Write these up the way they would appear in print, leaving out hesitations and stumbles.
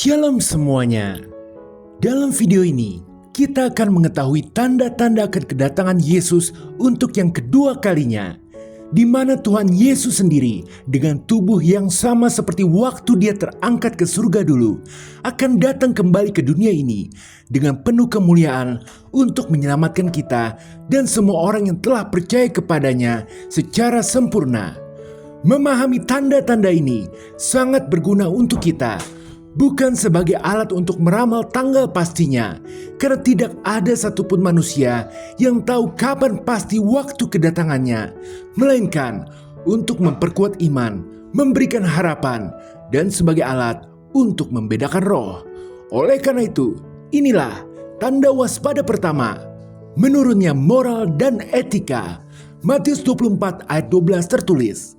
Shalom semuanya. Dalam video ini, kita akan mengetahui tanda-tanda akan kedatangan Yesus untuk yang kedua kalinya, di mana Tuhan Yesus sendiri dengan tubuh yang sama seperti waktu dia terangkat ke surga dulu, akan datang kembali ke dunia ini dengan penuh kemuliaan untuk menyelamatkan kita dan semua orang yang telah percaya kepadanya secara sempurna. Memahami tanda-tanda ini sangat berguna untuk kita, bukan sebagai alat untuk meramal tanggal pastinya, karena tidak ada satupun manusia yang tahu kapan pasti waktu kedatangannya, melainkan untuk memperkuat iman, memberikan harapan, dan sebagai alat untuk membedakan roh. Oleh karena itu, inilah tanda waspada pertama, menurunnya moral dan etika. Matius 24 ayat 12 tertulis,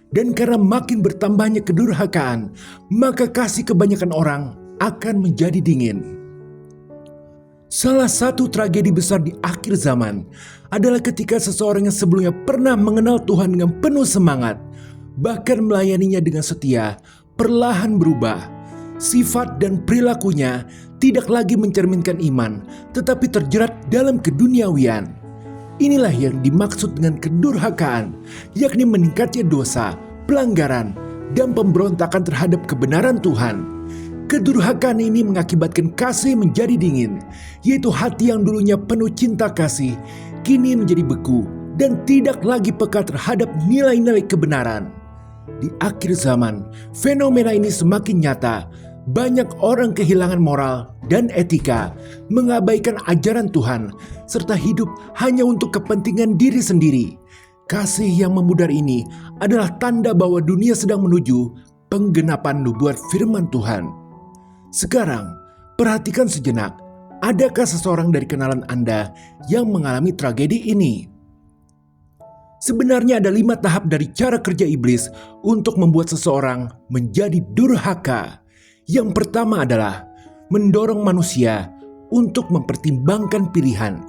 "Dan karena makin bertambahnya kedurhakaan, maka kasih kebanyakan orang akan menjadi dingin." Salah satu tragedi besar di akhir zaman adalah ketika seseorang yang sebelumnya pernah mengenal Tuhan dengan penuh semangat, bahkan melayaninya dengan setia, perlahan berubah. Sifat dan perilakunya tidak lagi mencerminkan iman, tetapi terjerat dalam keduniawian. Inilah yang dimaksud dengan kedurhakaan, yakni meningkatnya dosa, pelanggaran, dan pemberontakan terhadap kebenaran Tuhan. Kedurhakaan ini mengakibatkan kasih menjadi dingin, yaitu hati yang dulunya penuh cinta kasih, kini menjadi beku dan tidak lagi peka terhadap nilai-nilai kebenaran. Di akhir zaman, fenomena ini semakin nyata. Banyak orang kehilangan moral dan etika, mengabaikan ajaran Tuhan, serta hidup hanya untuk kepentingan diri sendiri. Kasih yang memudar ini adalah tanda bahwa dunia sedang menuju penggenapan nubuat firman Tuhan. Sekarang, perhatikan sejenak, adakah seseorang dari kenalan Anda yang mengalami tragedi ini? Sebenarnya ada 5 tahap dari cara kerja iblis untuk membuat seseorang menjadi durhaka. Yang pertama adalah mendorong manusia untuk mempertimbangkan pilihan.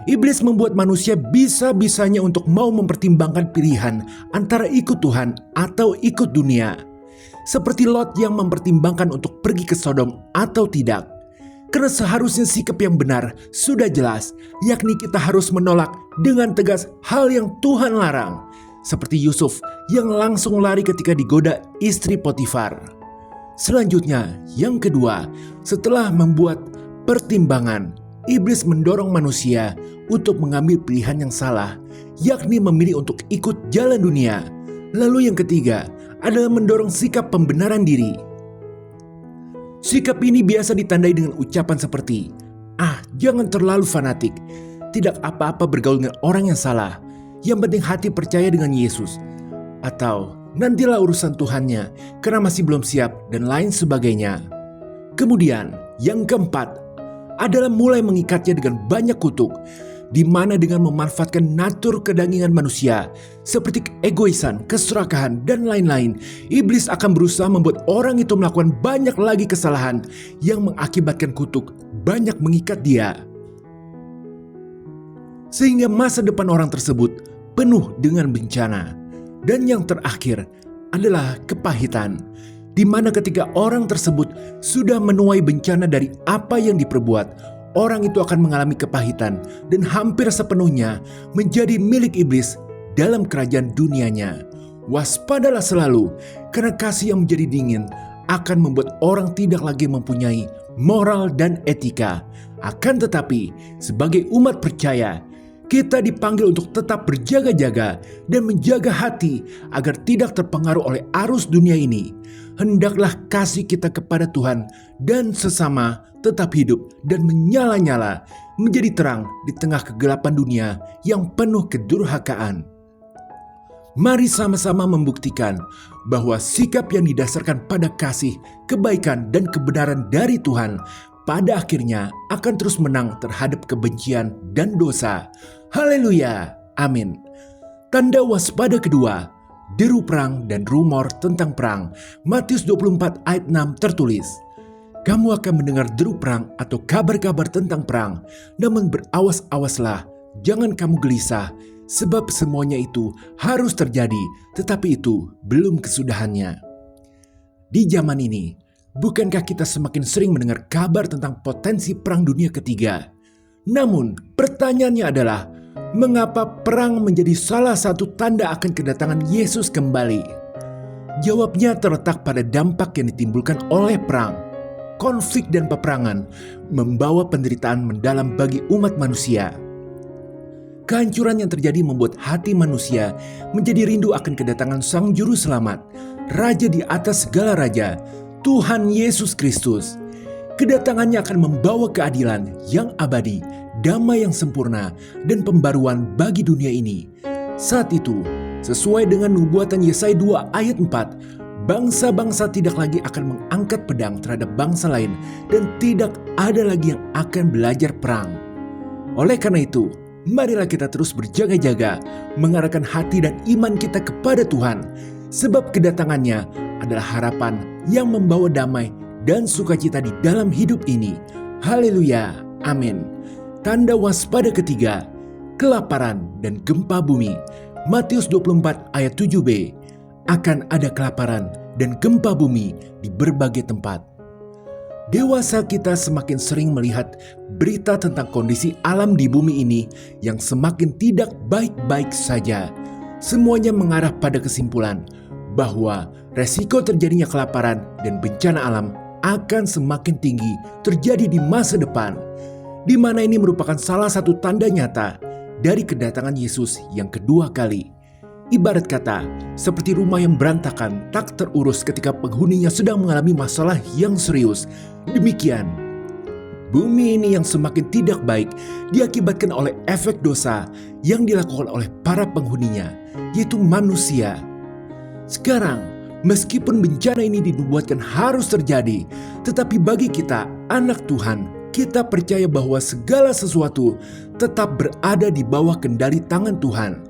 Iblis membuat manusia bisa-bisanya untuk mau mempertimbangkan pilihan antara ikut Tuhan atau ikut dunia. Seperti Lot yang mempertimbangkan untuk pergi ke Sodom atau tidak. Karena seharusnya sikap yang benar sudah jelas, yakni kita harus menolak dengan tegas hal yang Tuhan larang. Seperti Yusuf yang langsung lari ketika digoda istri Potifar. Selanjutnya, yang kedua, setelah membuat pertimbangan, iblis mendorong manusia untuk mengambil pilihan yang salah, yakni memilih untuk ikut jalan dunia. Lalu yang ketiga adalah mendorong sikap pembenaran diri. Sikap ini biasa ditandai dengan ucapan seperti, jangan terlalu fanatik, tidak apa-apa bergaul dengan orang yang salah, yang penting hati percaya dengan Yesus, atau nantilah urusan Tuhannya karena masih belum siap, dan lain sebagainya. Kemudian yang keempat adalah mulai mengikatnya dengan banyak kutuk, di mana dengan memanfaatkan natur kedagingan manusia seperti keegoisan, keserakahan, dan lain-lain, iblis akan berusaha membuat orang itu melakukan banyak lagi kesalahan yang mengakibatkan kutuk banyak mengikat dia. Sehingga masa depan orang tersebut penuh dengan bencana. Dan yang terakhir adalah kepahitan, di mana ketika orang tersebut sudah menuai bencana dari apa yang diperbuat, orang itu akan mengalami kepahitan dan hampir sepenuhnya menjadi milik iblis dalam kerajaan dunianya. Waspadalah selalu, karena kasih yang menjadi dingin akan membuat orang tidak lagi mempunyai moral dan etika. Akan tetapi, sebagai umat percaya, kita dipanggil untuk tetap berjaga-jaga dan menjaga hati agar tidak terpengaruh oleh arus dunia ini. Hendaklah kasih kita kepada Tuhan dan sesama tetap hidup dan menyala-nyala, menjadi terang di tengah kegelapan dunia yang penuh kedurhakaan. Mari sama-sama membuktikan bahwa sikap yang didasarkan pada kasih, kebaikan, dan kebenaran dari Tuhan pada akhirnya akan terus menang terhadap kebencian dan dosa. Haleluya, amin. Tanda waspada kedua, deru perang dan rumor tentang perang. Matius 24 ayat 6 tertulis, "Kamu akan mendengar deru perang atau kabar-kabar tentang perang, namun berawas-awaslah, jangan kamu gelisah, sebab semuanya itu harus terjadi, tetapi itu belum kesudahannya." Di zaman ini, bukankah kita semakin sering mendengar kabar tentang potensi perang dunia ketiga? Namun, pertanyaannya adalah, mengapa perang menjadi salah satu tanda akan kedatangan Yesus kembali? Jawabnya terletak pada dampak yang ditimbulkan oleh perang. Konflik dan peperangan membawa penderitaan mendalam bagi umat manusia. Kehancuran yang terjadi membuat hati manusia menjadi rindu akan kedatangan Sang Juru Selamat, Raja di atas segala raja, Tuhan Yesus Kristus. Kedatangannya akan membawa keadilan yang abadi, damai yang sempurna, dan pembaruan bagi dunia ini. Saat itu, sesuai dengan nubuatan Yesaya 2 ayat 4, bangsa-bangsa tidak lagi akan mengangkat pedang terhadap bangsa lain dan tidak ada lagi yang akan belajar perang. Oleh karena itu, marilah kita terus berjaga-jaga, mengarahkan hati dan iman kita kepada Tuhan, sebab kedatangannya adalah harapan yang membawa damai dan sukacita di dalam hidup ini. Haleluya, amin. Tanda waspada ketiga, kelaparan dan gempa bumi. Matius 24 ayat 7b, akan ada kelaparan dan gempa bumi di berbagai tempat. Dewasa kita semakin sering melihat berita tentang kondisi alam di bumi ini yang semakin tidak baik-baik saja. Semuanya mengarah pada kesimpulan bahwa resiko terjadinya kelaparan dan bencana alam akan semakin tinggi terjadi di masa depan, di mana ini merupakan salah satu tanda nyata dari kedatangan Yesus yang kedua kali. Ibarat kata, seperti rumah yang berantakan tak terurus ketika penghuninya sedang mengalami masalah yang serius. Demikian, bumi ini yang semakin tidak baik diakibatkan oleh efek dosa yang dilakukan oleh para penghuninya, yaitu manusia. Sekarang, meskipun bencana ini dinubuatkan harus terjadi, tetapi bagi kita, anak Tuhan, kita percaya bahwa segala sesuatu tetap berada di bawah kendali tangan Tuhan.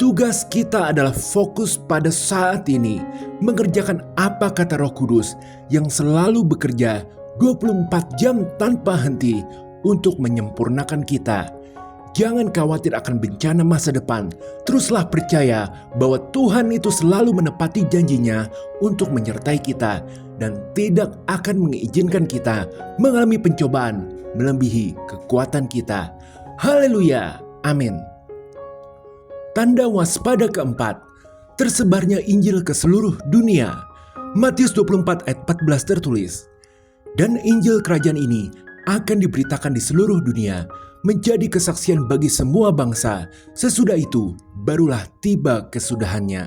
Tugas kita adalah fokus pada saat ini, mengerjakan apa kata Roh Kudus yang selalu bekerja 24 jam tanpa henti untuk menyempurnakan kita. Jangan khawatir akan bencana masa depan, teruslah percaya bahwa Tuhan itu selalu menepati janjinya untuk menyertai kita dan tidak akan mengizinkan kita mengalami pencobaan melebihi kekuatan kita. Haleluya, amin. Tanda waspada keempat, tersebarnya Injil ke seluruh dunia. Matius 24 ayat 14 tertulis, dan Injil kerajaan ini akan diberitakan di seluruh dunia, menjadi kesaksian bagi semua bangsa. Sesudah itu, barulah tiba kesudahannya.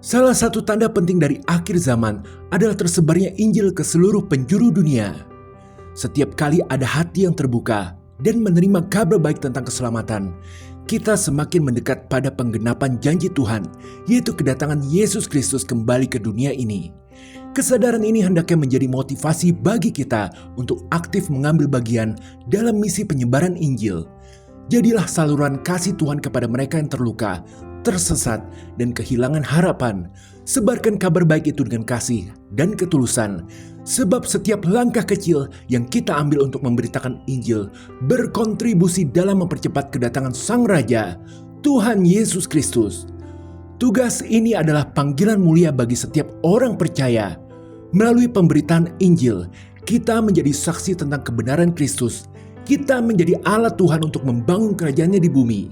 Salah satu tanda penting dari akhir zaman adalah tersebarnya Injil ke seluruh penjuru dunia. Setiap kali ada hati yang terbuka dan menerima kabar baik tentang keselamatan, kita semakin mendekat pada penggenapan janji Tuhan, yaitu kedatangan Yesus Kristus kembali ke dunia ini. Kesadaran ini hendaknya menjadi motivasi bagi kita untuk aktif mengambil bagian dalam misi penyebaran Injil. Jadilah saluran kasih Tuhan kepada mereka yang terluka, tersesat, dan kehilangan harapan. Sebarkan kabar baik itu dengan kasih dan ketulusan, sebab setiap langkah kecil yang kita ambil untuk memberitakan Injil berkontribusi dalam mempercepat kedatangan Sang Raja, Tuhan Yesus Kristus. Tugas ini adalah panggilan mulia bagi setiap orang percaya. Melalui pemberitaan Injil, kita menjadi saksi tentang kebenaran Kristus. Kita menjadi alat Tuhan untuk membangun kerajaannya di bumi.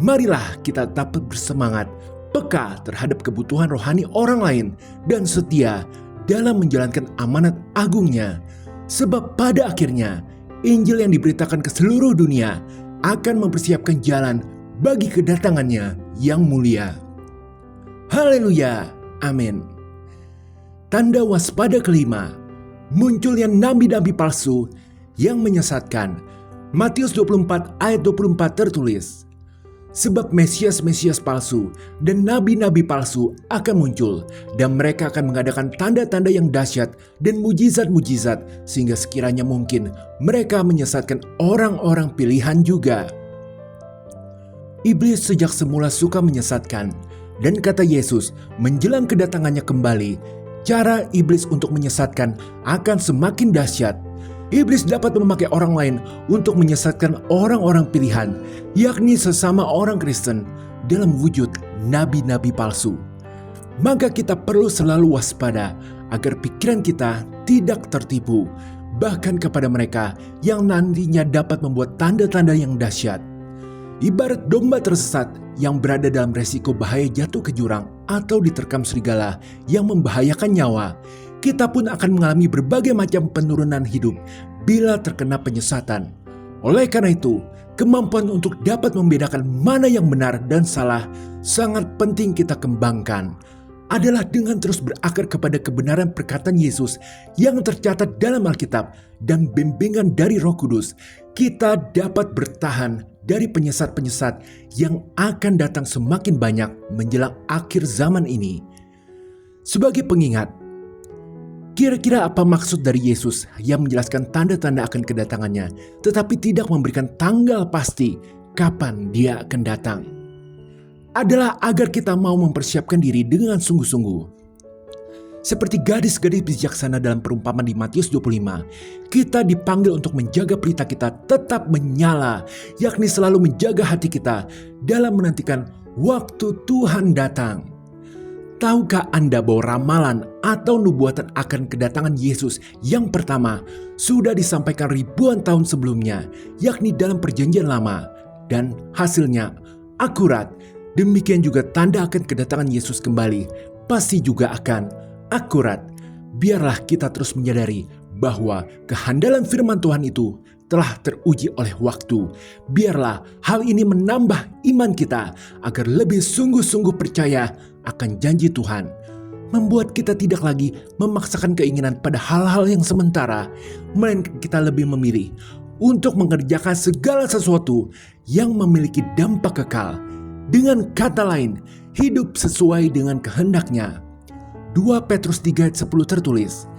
Marilah kita tetap bersemangat, peka terhadap kebutuhan rohani orang lain, dan setia dalam menjalankan amanat agungnya. Sebab pada akhirnya, Injil yang diberitakan ke seluruh dunia akan mempersiapkan jalan bagi kedatangannya yang mulia. Haleluya, amin. Tanda waspada kelima, munculnya nabi-nabi palsu yang menyesatkan. Matius 24 ayat 24 tertulis, sebab Mesias-Mesias palsu dan nabi-nabi palsu akan muncul, dan mereka akan mengadakan tanda-tanda yang dahsyat dan mujizat-mujizat, sehingga sekiranya mungkin mereka menyesatkan orang-orang pilihan juga. Iblis sejak semula suka menyesatkan, dan kata Yesus menjelang kedatangannya kembali, cara iblis untuk menyesatkan akan semakin dahsyat. Iblis dapat memakai orang lain untuk menyesatkan orang-orang pilihan, yakni sesama orang Kristen, dalam wujud nabi-nabi palsu. Maka kita perlu selalu waspada agar pikiran kita tidak tertipu, bahkan kepada mereka yang nantinya dapat membuat tanda-tanda yang dahsyat. Ibarat domba tersesat yang berada dalam resiko bahaya jatuh ke jurang atau diterkam serigala yang membahayakan nyawa, kita pun akan mengalami berbagai macam penurunan hidup bila terkena penyesatan. Oleh karena itu, kemampuan untuk dapat membedakan mana yang benar dan salah sangat penting kita kembangkan. Adalah dengan terus berakar kepada kebenaran perkataan Yesus yang tercatat dalam Alkitab dan bimbingan dari Roh Kudus, kita dapat bertahan dari penyesat-penyesat yang akan datang semakin banyak menjelang akhir zaman ini. Sebagai pengingat, kira-kira apa maksud dari Yesus yang menjelaskan tanda-tanda akan kedatangannya, tetapi tidak memberikan tanggal pasti kapan dia akan datang? Adalah agar kita mau mempersiapkan diri dengan sungguh-sungguh. Seperti gadis-gadis bijaksana dalam perumpamaan di Matius 25, kita dipanggil untuk menjaga pelita kita tetap menyala, yakni selalu menjaga hati kita dalam menantikan waktu Tuhan datang. Tahukah Anda bahwa ramalan atau nubuatan akan kedatangan Yesus yang pertama sudah disampaikan ribuan tahun sebelumnya, yakni dalam Perjanjian Lama, dan hasilnya akurat. Demikian juga tanda akan kedatangan Yesus kembali pasti juga akan akurat. Biarlah kita terus menyadari bahwa kehandalan firman Tuhan itu telah teruji oleh waktu. Biarlah hal ini menambah iman kita agar lebih sungguh-sungguh percaya akan janji Tuhan. Membuat kita tidak lagi memaksakan keinginan pada hal-hal yang sementara, melainkan kita lebih memilih untuk mengerjakan segala sesuatu yang memiliki dampak kekal. Dengan kata lain, hidup sesuai dengan kehendaknya. 2 Petrus 3 ayat 10 tertulis,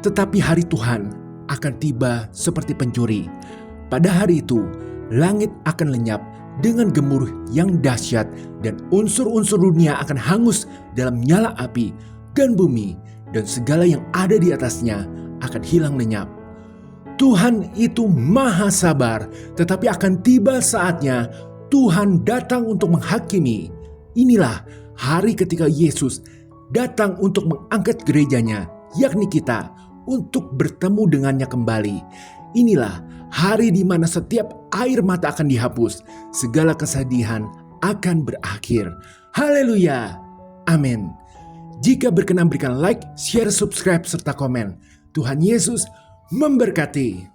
"Tetapi hari Tuhan akan tiba seperti pencuri. Pada hari itu, langit akan lenyap dengan gemuruh yang dahsyat dan unsur-unsur dunia akan hangus dalam nyala api, dan bumi dan segala yang ada di atasnya akan hilang lenyap." Tuhan itu maha sabar, tetapi akan tiba saatnya Tuhan datang untuk menghakimi. Inilah hari ketika Yesus datang untuk mengangkat gerejanya, yakni kita, untuk bertemu dengannya kembali. Inilah hari di mana setiap air mata akan dihapus, segala kesedihan akan berakhir. Haleluya! Amin. Jika berkenan berikan like, share, subscribe, serta komen. Tuhan Yesus memberkati.